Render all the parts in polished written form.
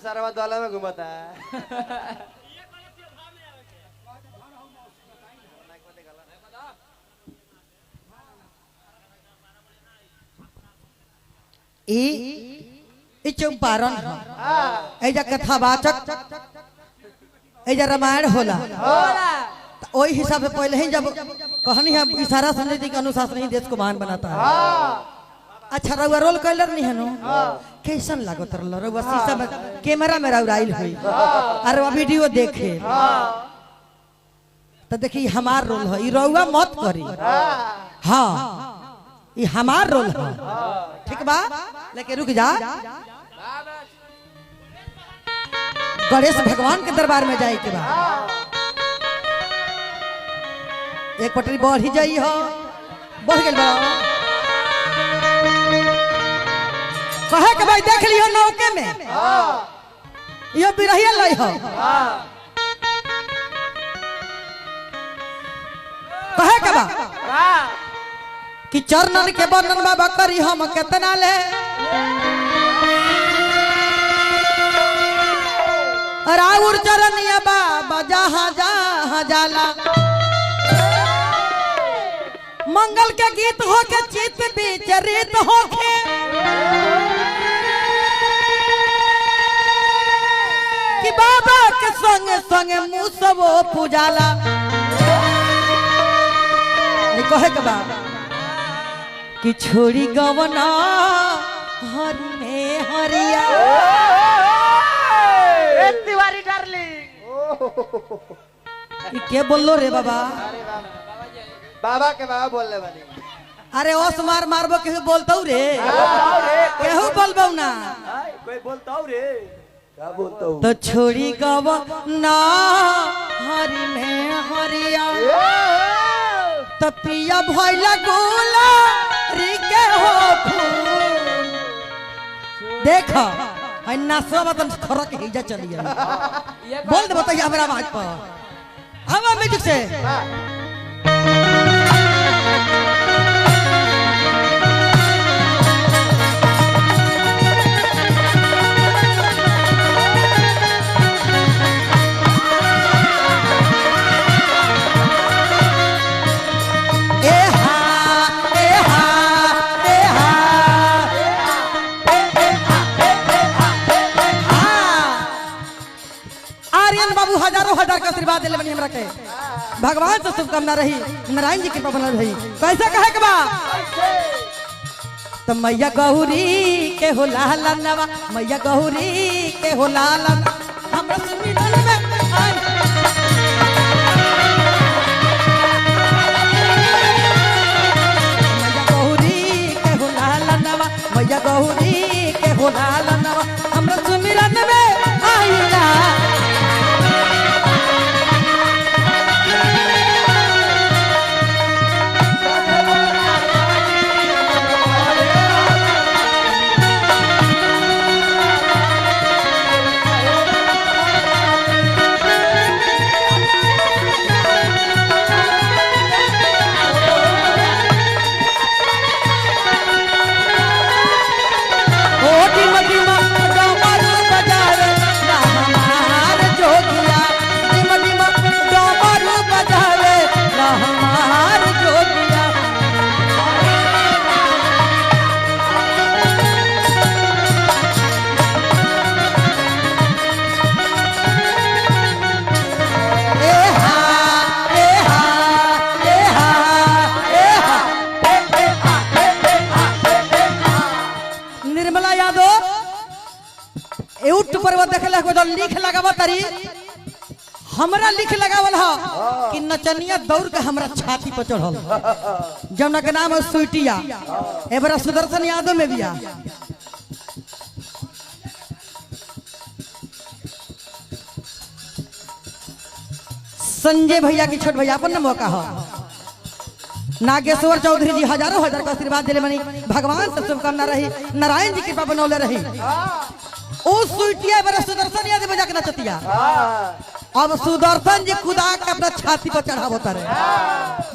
सारा दौला में घुमाता है। चंपारण एजा कथावाचक एजा रामायण होला वही हिसाब से पहले ही जब कहानी है इशारा समझती के अनुशासन ही देश को महान बनाता है। अच्छा रउआ रोल कलर नहीं है नो कैसन लागत रउआ शीशा में कैमरा में राइल हुई और वीडियो देखे तो देखी हमार रोल है रउआ मत करी। हाँ ये हमार रोल है ठीक बा लेकिन रुक जा गणेश भगवान के दरबार में जाए के बाद एक पटरी बढ़ ही जाई हो बढ़ गई बा कहे के भाई देख लियो नौके में यो बिरहिया लई हो कहे के बा कि चरणन के बंधन बाबा करी हम कितना ले राउर चरनिया बाबा जहाँ जहाँ जाला मंगल के गीत हो के चित विचरित हो के कि बाबा के संगे संगे मुसबो पूजाला कहे के बाबा कि छोड़ी गवना हरि में हरिया तिवारी डार्लिंग क्या बोलो रे बाबा बाबा के बाबा बोल रहे बनी अरे ओस मार मारबो केहू बोलतौ रे केहू बोलबौ ना कोई बोलता रे क्या बोलता हूँ तो छोड़ी गवना हरि में हरिया तपिया भइला गोला रिके हो फूल देख है नासवा बतन खरक हिजा चलिए बोल दे बताइए हमरा आवाज पर हम म्यूजिक से बाबू हजारों हजार का आशीर्वाद दिले बनी हमरा के भगवान से शुभकामना रही नारायण जी की कृपा बनल रही कैसे कहे के बा तो मैया गौरी के हो लाला नवा मैया गौरी के हो लाला हमरा सुमिरन में मैया गौरी के हो लाला नवा मैया गौरी के हो लाला नवा हमरा सुमिरन में आईला लिख लगावा तरी हमरा लिख लगावल ह कि नचनिया दौड़ के हमरा छाती पर चढ़ल जौना के नाम है सुइटिया एबरा सुदर्शन यादव में बिया संजय भैया की छोट भैया अपन मौका हो नागेश्वर चौधरी जी हजारों हजार का आशीर्वाद दिले बनी भगवान से शुभकामना रही नारायण जी की कृपा बनौले रही ओ सुइटिया बड़ा सुदर्शन यादव बजा के नचतिया अब सुदर्शन जी खुदा के अपना छाती पर चढ़ावो तारे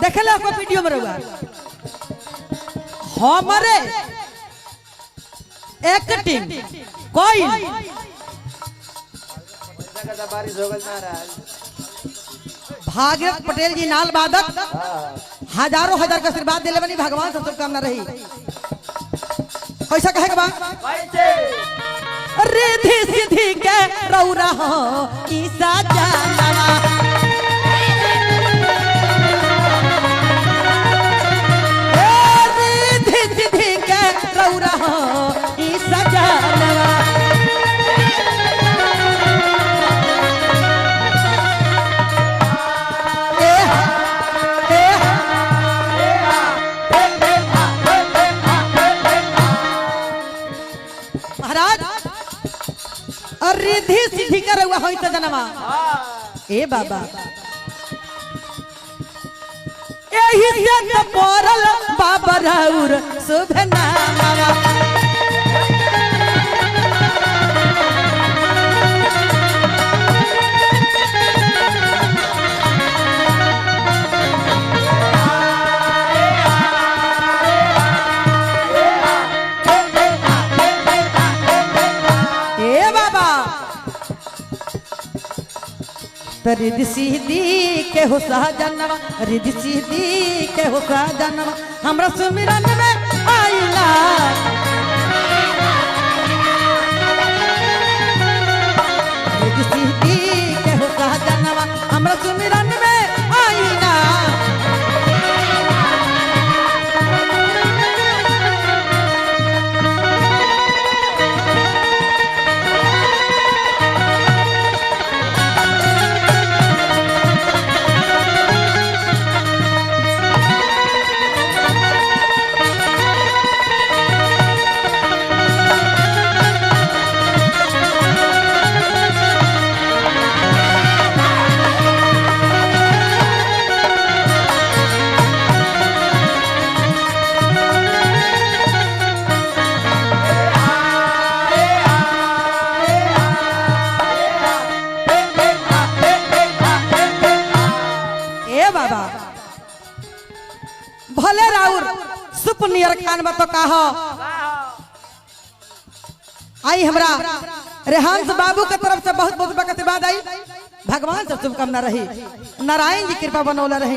देखले आपको वीडियो में रहुआ हमारे एक्टिंग कोई दादा बारिश हो गई महाराज। भागीरथ पटेल जी नाल बादक हजारों हजार का आशीर्वाद दिले बनी भगवान से शुभकामना रही। कैसा कहे बा रिद्धि सिद्धि के रौरा हो ईसा जानवा रिद्धि सिद्धि के रौरा हो ईसा जानवा रिद्धि सिद्धि कर हुआ होई त जनवा ए बाबा एही से त पड़ल बाबा राउर शुभ नामवा रिद्धि सिद्धि के हो सहजनवा रिद्धि सिद्धि के हो सहजनवा हमरा सुमिरन में आइला रिद्धि सिद्धि के हो सहजनवा हमरा सुमिरन में आइला भले राउर सुपनियर खान बा तो कहो आई हमरा रेहांस बाबू के तरफ से बहुत बहुत बकत बाद आई भगवान से शुभकामना रही नारायण जी कृपा बनौला रही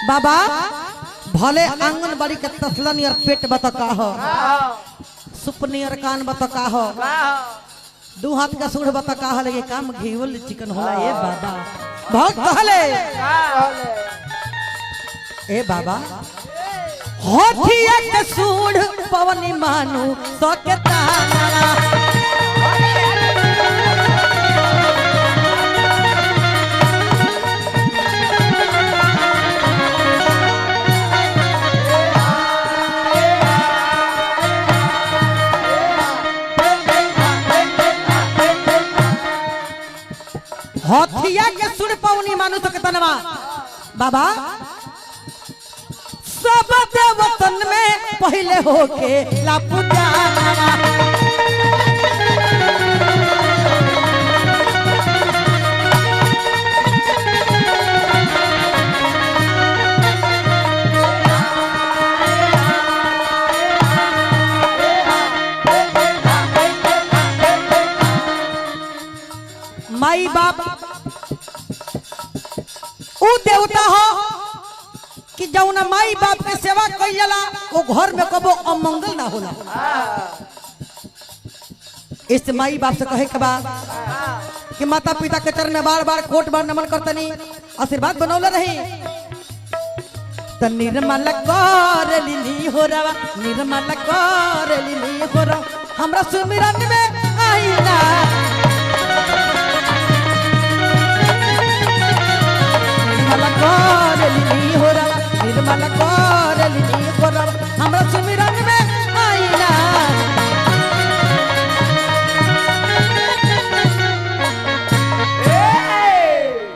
बाबा भले आंगनबाड़ी के तसलनियर पेट बता कहो सुपनियर कान बता कहो दू हाथ का सूढ़ बता कहा लगे काम घीवल चिकन होला ए बाबा बहुत कहले ए बाबा होठिया के सूढ़ पवनी मानू सकता हथिया के सुन पौनी मानु तो कितनवा बाबा सब देवतन में पहले होके ला पूजानवा माई बाप उ देवता हो कि जौना माई बाप के सेवा कइल जाला वो घर में कबो अमंगल ना होला इस माई बाप से कहे के बा कि माता पिता के चरण में बार बार कोट बार नमन करतनी आशीर्वाद बनौले रही त निर्मल कर लिली हो रवा निर्मल कर लिली हो रवा हमरा सुमिरन में आईना निर्मल कर लिली हो रवा निर्मल कर